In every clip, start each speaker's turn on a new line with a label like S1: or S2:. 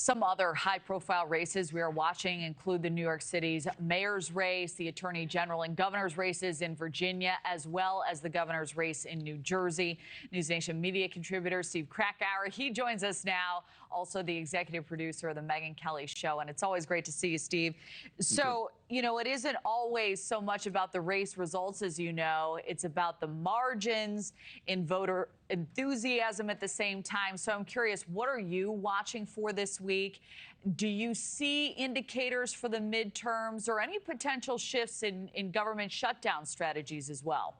S1: Some other high-profile races we are watching include the New York City's mayor's race, the attorney general and governor's races in Virginia, as well as the governor's race in New Jersey. NewsNation media contributor Steve Krakauer, he joins us now, also the executive producer of the Megyn Kelly Show. And it's always great to see you, Steve. So, you know, it isn't always so much about the race results, as you know. It's about the margins in voter enthusiasm at the same time. So I'm curious, what are you watching for this week? Do you see indicators for the midterms or any potential shifts in government shutdown strategies as well?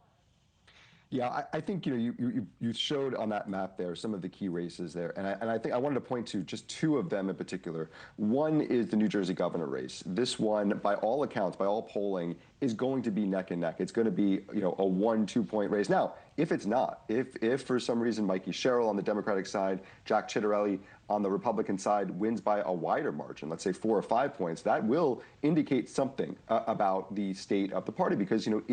S2: Yeah, I think you showed on that map there some of the key races there, and I think I wanted to point to just two of them in particular. One is the New Jersey governor race. This one, by all accounts, by all polling, is going to be neck and neck. It's going to be a 1-2 point race. Now, if it's not, if for some reason Mikey Sherrill on the Democratic side, Jack Ciattarelli on the Republican side wins by a wider margin, let's say 4 or 5 points, that will indicate something about the state of the party, because New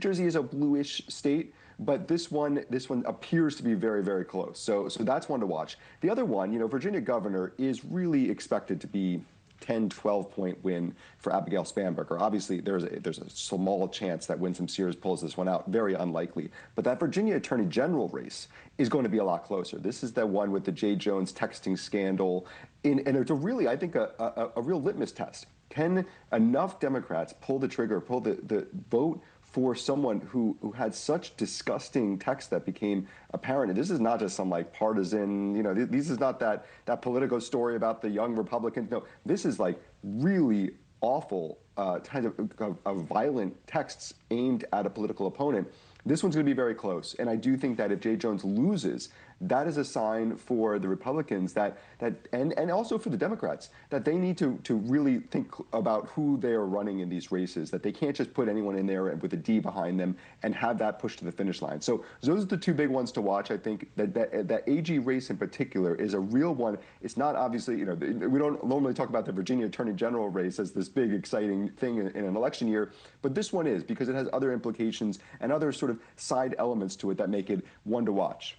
S2: Jersey is a bluish state. But this one appears to be very, very close. So that's one to watch. The other one, Virginia governor is really expected to be 10, 12-point win for Abigail Spanberger. Obviously, there's a small chance that Winsome Sears pulls this one out. Very unlikely. But that Virginia attorney general race is going to be a lot closer. This is the one with the Jay Jones texting scandal. And it's I think, a real litmus test. Can enough Democrats pull the trigger, pull the vote for someone who had such disgusting text that became apparent? And this is not just some partisan, this is not that Politico story about the young Republicans. No, this is really awful kind of violent texts aimed at a political opponent. This one's going to be very close. And I do think that if Jay Jones loses, that is a sign for the Republicans and also for the Democrats that they need to really think about who they are running in these races, that they can't just put anyone in there with a D behind them and have that push to the finish line. So those are the two big ones to watch. I think that AG race in particular is a real one. It's not obviously, we don't normally talk about the Virginia Attorney General race as this big exciting thing in an election year, but this one is, because it has other implications and other sort of side elements to it that make it one to watch.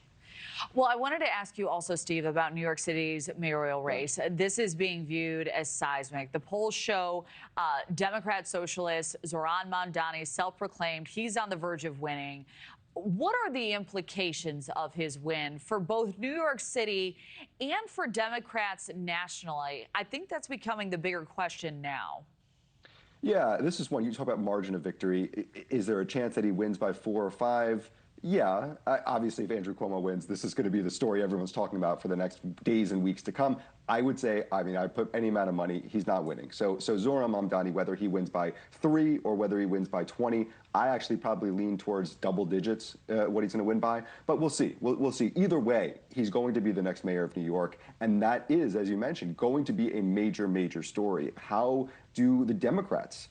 S1: Well, I wanted to ask you also, Steve, about New York City's mayoral race. This is being viewed as seismic. The polls show Democrat socialist Zohran Mamdani, self-proclaimed, he's on the verge of winning. What are the implications of his win for both New York City and for Democrats nationally? I think that's becoming the bigger question now.
S2: Yeah, this is one. You talk about margin of victory. Is there a chance that he wins by 4 or 5? Yeah, obviously, if Andrew Cuomo wins, this is going to be the story everyone's talking about for the next days and weeks to come. I would say, I put any amount of money, he's not winning. So Zohran Mamdani, whether he wins by 3 or whether he wins by 20, I actually probably lean towards double digits what he's going to win by. But we'll see. We'll see. Either way, he's going to be the next mayor of New York. And that is, as you mentioned, going to be a major, major story. How do the Democrats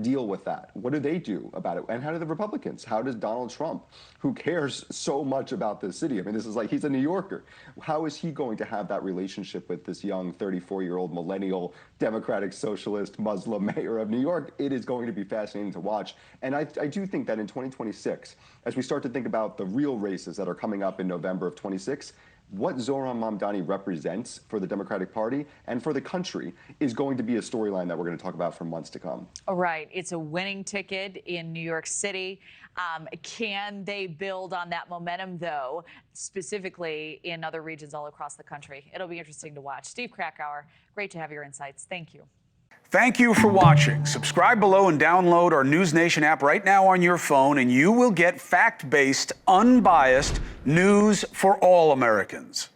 S2: deal with that? What do they do about it? And how do the Republicans? How does Donald Trump, who cares so much about this city? I mean, this is he's a New Yorker. How is he going to have that relationship with this young 34-year-old millennial Democratic Socialist Muslim mayor of New York? It is going to be fascinating to watch. And I do think that in 2026, as we start to think about the real races that are coming up in November of 26, what Zohran Mamdani represents for the Democratic Party and for the country is going to be a storyline that we're going to talk about for months to come.
S1: All right. It's a winning ticket in New York City. Can they build on that momentum, though, specifically in other regions all across the country? It'll be interesting to watch. Steve Krakauer, great to have your insights. Thank you.
S3: Thank you for watching. Subscribe below and download our NewsNation app right now on your phone, and you will get fact-based, unbiased news for all Americans.